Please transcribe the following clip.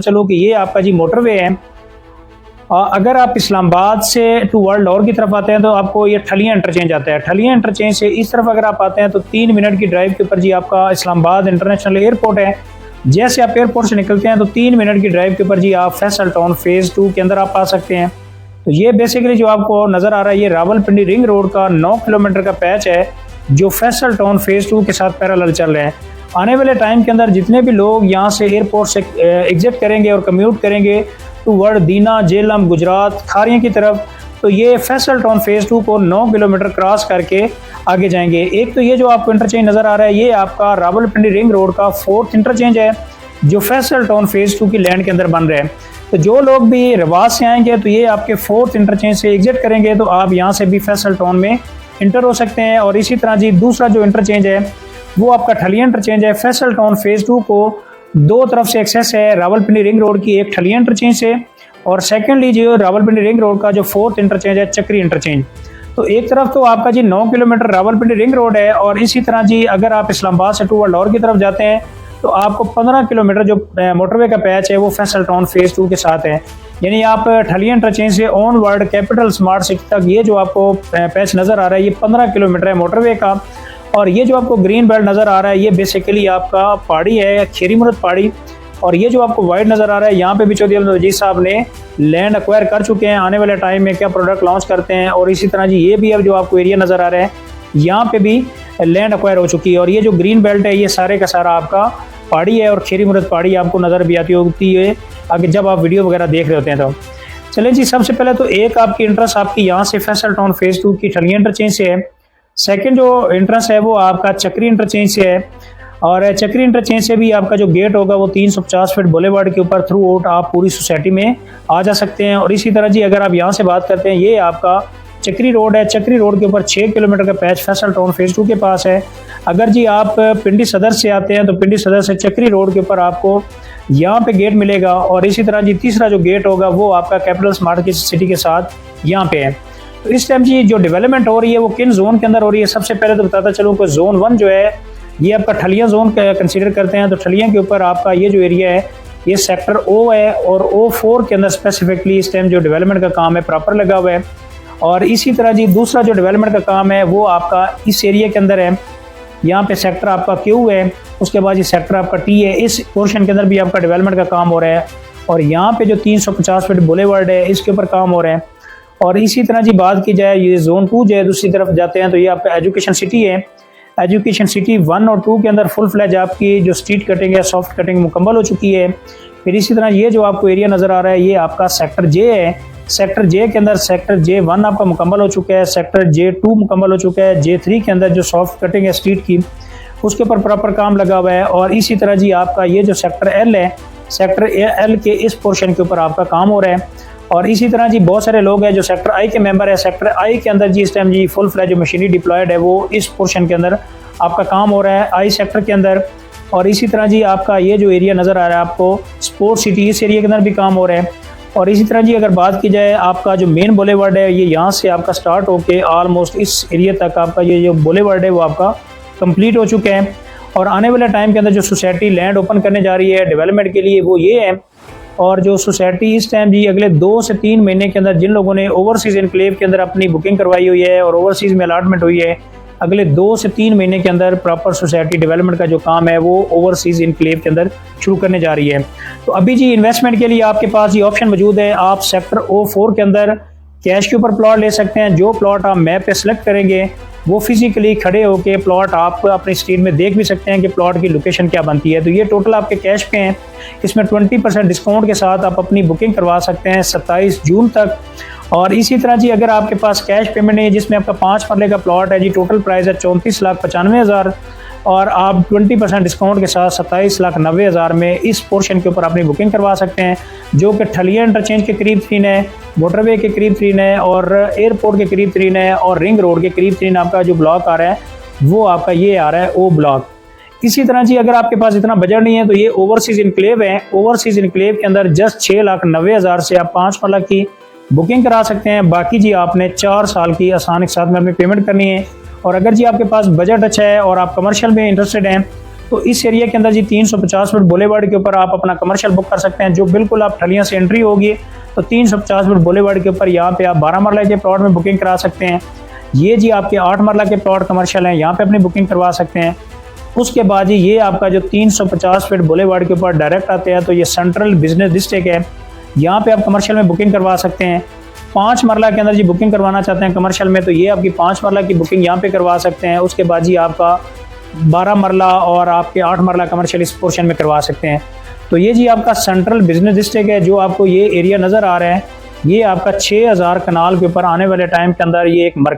चलो कि ये आपका जी मोटरवे है। अगर आप इस्लामाबाद से टू वर्ल्ड लाहौर की तरफ आते हैं तो आपको ये ठलियाँ इंटरचेंज आता है। ठलियाँ इंटरचेंज से इस तरफ अगर आप आते हैं तो 3 मिनट की ड्राइव के ऊपर जी आपका इस्लामाबाद इंटरनेशनल एयरपोर्ट है। जैसे आप एयरपोर्ट से निकलते हैं तो 3 मिनट की ड्राइव के ऊपर जी आप फैसल टाउन फेज़ 2 के अंदर आप आ सकते हैं। तो ये बेसिकली जो आपको नज़र आ रहा है ये रावलपिंडी रिंग रोड का 9 किलोमीटर का पैच है जो फैसल टाउन फेज़ 2 के साथ पैरेलल चल रहे हैं। आने वाले टाइम के अंदर जितने भी लोग यहाँ से एयरपोर्ट से एग्जिट करेंगे और कम्यूट करेंगे टूवर्ड दीना, जेलम, गुजरात, खारियाँ की तरफ, तो ये फैसल टाउन फेज़ 2 को 9 किलोमीटर क्रॉस करके आगे जाएंगे। एक तो ये जो आपको इंटरचेंज नज़र आ रहा है ये आपका रावलपिंडी रिंग रोड का 4th इंटरचेंज है जो फैसल टाउन फेज़ 2 की लैंड के अंदर बन रहे हैं। तो जो लोग भी रिवाज से आएंगे तो ये आपके 4th इंटरचेंज से एग्जिट करेंगे तो आप यहाँ से भी फैसल टाउन में इंटर हो सकते हैं। और इसी तरह जी दूसरा जो इंटरचेंज है वो आपका ठलिया इंटरचेंज है। फैसल टाउन फेज़ 2 को दो तरफ से एक्सेस है रावलपिंडी रिंग रोड की, एक ठलिया इंटरचेंज से और सेकेंडली जो रावलपिंडी रिंग रोड का जो 4th इंटरचेंज है चक्री इंटरचेंज। तो एक तरफ तो आपका जी 9 किलोमीटर रावलपिंडी रिंग रोड है और इसी तरह जी अगर आप इस्लामाबाद से टूवर्ड लाहौर की तरफ जाते हैं तो आपको 15 किलोमीटर जो मोटरवे का पैच है वो फैसल टाउन फेज़ 2 के साथ है। यानी आप ठलिया इंटरचेंज से on world capital smart city तक ये जो आपको पैच नज़र आ रहा है ये 15 किलोमीटर है मोटरवे का। और ये जो आपको ग्रीन बेल्ट नज़र आ रहा है ये बेसिकली आपका पहाड़ी है, खीरी मुरद पहाड़ी। और ये जो आपको वाइट नज़र आ रहा है यहाँ पे भी चौधरी अहमद वजीर साहब ने लैंड एक्वायर कर चुके हैं। आने वाले टाइम में क्या प्रोडक्ट लॉन्च करते हैं। और इसी तरह जी ये भी अब जो आपको एरिया नज़र आ रहा है यहाँ पे भी लैंड एक्वायर हो चुकी है। और ये जो ग्रीन बेल्ट है ये सारे का सारा आपका पहाड़ी है और खीरी मुरद पहाड़ी आपको नज़र भी आती होती है आगे जब आप वीडियो वगैरह देख रहे होते हैं। तो चलें जी, सबसे पहले तो एक आपकी इंट्रेंस आपकी यहाँ से फैसल टाउन फेज़ 2 की ठलिया इंटरचेंज से है। सेकंड जो इंट्रेंस है वो आपका चक्री इंटरचेंज से है। और चक्री इंटरचेंज से भी आपका जो गेट होगा वो 350 फीट बुलेवार्ड के ऊपर थ्रू आउट आप पूरी सोसाइटी में आ जा सकते हैं। और इसी तरह जी अगर आप यहाँ से बात करते हैं ये आपका चक्री रोड है। चक्री रोड के ऊपर 6 किलोमीटर का पैच फैसल टाउन फेज़ 2 के पास है। अगर जी आप पिंडी सदर से आते हैं तो पिंडी सदर से चक्री रोड के ऊपर आपको यहाँ पे गेट मिलेगा। और इसी तरह जी तीसरा जो गेट होगा वो आपका कैपिटल स्मार्ट सिटी के साथ यहाँ पे है। तो इस टाइम जी जो डेवलपमेंट हो रही है वो किन जोन के अंदर हो रही है, सबसे पहले तो बताता चलूँ कि जोन 1 जो है ये आपका ठलिया जोन कंसीडर करते हैं। तो ठलिया के ऊपर आपका ये जो एरिया है ये सेक्टर O है और O4 के अंदर स्पेसिफिकली इस टाइम जो डेवलपमेंट का काम है प्रॉपर लगा हुआ है। और इसी तरह जी दूसरा जो डेवलपमेंट का काम है वो आपका इस एरिया के अंदर है। यहाँ पे सेक्टर आपका Q है, उसके बाद ये सेक्टर आपका T है। इस पोर्शन के अंदर भी आपका डेवलपमेंट का काम हो रहा है। और यहाँ पे जो 350 फीट बुलेवार्ड है इसके ऊपर काम हो रहा है। और इसी तरह जी बात की जाए ये जोन 2 जो है दूसरी तरफ जाते हैं तो ये आपका एजुकेशन सिटी है। एजुकेशन सिटी 1 और 2 के अंदर फुल फ्लैज आपकी जो स्ट्रीट कटिंग है सॉफ्ट कटिंग मुकम्मल हो चुकी है। फिर इसी तरह ये जो आपको एरिया नज़र आ रहा है ये आपका सेक्टर J है। सेक्टर J के अंदर सेक्टर J1 आपका मुकम्मल हो चुका है, सेक्टर J2 मुकम्मल हो चुका है, J3 के अंदर जो सॉफ्ट कटिंग है स्ट्रीट की उसके ऊपर प्रॉपर काम लगा हुआ है। और इसी तरह जी आपका ये जो सेक्टर L है, सेक्टर L के इस पोर्शन के ऊपर आपका काम हो रहा है। और इसी तरह जी बहुत सारे लोग हैं जो सेक्टर I के मेंबर है। सेक्टर I के अंदर जी इस टाइम जी फुल फ्लैज जो मशीनरी डिप्लॉयड है वो इस पोर्शन के अंदर आपका काम हो रहा है I सेक्टर के अंदर। और इसी तरह जी आपका ये जो एरिया नज़र आ रहा है आपको स्पोर्ट्स सिटी, इस एरिया के अंदर भी काम हो रहा है। और इसी तरह जी अगर बात की जाए आपका जो मेन बुलेवार्ड है ये यहाँ से आपका स्टार्ट होके ऑलमोस्ट इस एरिया तक आपका ये जो बुलेवार्ड है वो आपका कंप्लीट हो चुके हैं। और आने वाले टाइम के अंदर जो सोसाइटी लैंड ओपन करने जा रही है डेवलपमेंट के लिए वो ये है। और जो सोसाइटी इस टाइम जी अगले 2 से 3 महीने के अंदर जिन लोगों ने ओवरसीज़ इनक्लेव के अंदर अपनी बुकिंग करवाई हुई है और ओवरसीज़ में अलॉटमेंट हुई है अगले 2 से 3 महीने के अंदर प्रॉपर सोसाइटी डेवलपमेंट का जो काम है वो ओवरसीज़ इनक्लेव के अंदर शुरू करने जा रही है। तो अभी जी इन्वेस्टमेंट के लिए आपके पास ये ऑप्शन मौजूद है। आप सेक्टर O4 के अंदर कैश के ऊपर प्लॉट ले सकते हैं। जो प्लॉट आप मैप पे सेलेक्ट करेंगे वो फिजिकली खड़े होके प्लॉट आप अपनी स्क्रीन में देख भी सकते हैं कि प्लॉट की लोकेशन क्या बनती है। तो ये टोटल आपके कैश पे हैं। इसमें 20% डिस्काउंट के साथ आप अपनी बुकिंग करवा सकते हैं 27 जून तक। और इसी तरह जी अगर आपके पास कैश पेमेंट नहीं है जिसमें आपका 5 मरले का प्लॉट है जी, टोटल प्राइस है 34,95,000 और आप 20% डिस्काउंट के साथ 27,90,000 में इस पोर्शन के ऊपर अपनी बुकिंग करवा सकते हैं जो कि ठलिया इंटरचेंज के करीब 3 है, मोटरवे के करीब 3 है और एयरपोर्ट के करीब 3 है और रिंग रोड के करीब 3 आपका जो ब्लॉक आ रहा है वो आपका ये आ रहा है O ब्लॉक। इसी तरह जी अगर आपके पास इतना बजट नहीं है तो ये ओवरसीज़ इनक्लेव है। ओवरसीज़ इनक्लेव के अंदर जस्ट 6,90,000 से आप 5 मरला की बुकिंग करा सकते हैं। बाकी जी आपने 4 साल की आसानी के साथ में अपनी पेमेंट करनी है। और अगर जी आपके पास बजट अच्छा है और आप कमर्शियल में इंटरेस्टेड हैं तो इस एरिया के अंदर जी 350 फीट बुलेवार्ड के ऊपर आप अपना कमर्शियल बुक कर सकते हैं। जो बिल्कुल आप ठलियां से एंट्री होगी तो 350 फीट बुलेवार्ड के ऊपर यहाँ पे आप 12 मरला के प्लॉट में बुकिंग करा सकते हैं। ये जी आपके 8 मरला के प्लॉट कमर्शियल हैं, यहाँ पे अपनी बुकिंग करवा सकते हैं। उसके बाद जी ये आपका जो 350 फीट बुलेवार्ड के ऊपर डायरेक्ट आते हैं तो ये सेंट्रल बिजनेस डिस्ट्रिक्ट है, यहाँ पे आप कमर्शियल में बुकिंग करवा सकते हैं। 5 मरला के अंदर जी बुकिंग करवाना चाहते हैं कमर्शियल में तो ये आपकी 5 मरला की बुकिंग यहाँ पे करवा सकते हैं। उसके बाद जी आपका 12 मरला और आपके 8 मरला कमर्शियल इस पोर्शन में करवा सकते हैं। तो ये जी आपका सेंट्रल बिजनेस डिस्ट्रिक्ट है। जो आपको ये एरिया नज़र आ रहा है ये आपका 6000 कनाल के ऊपर आने वाले टाइम के अंदर ये एक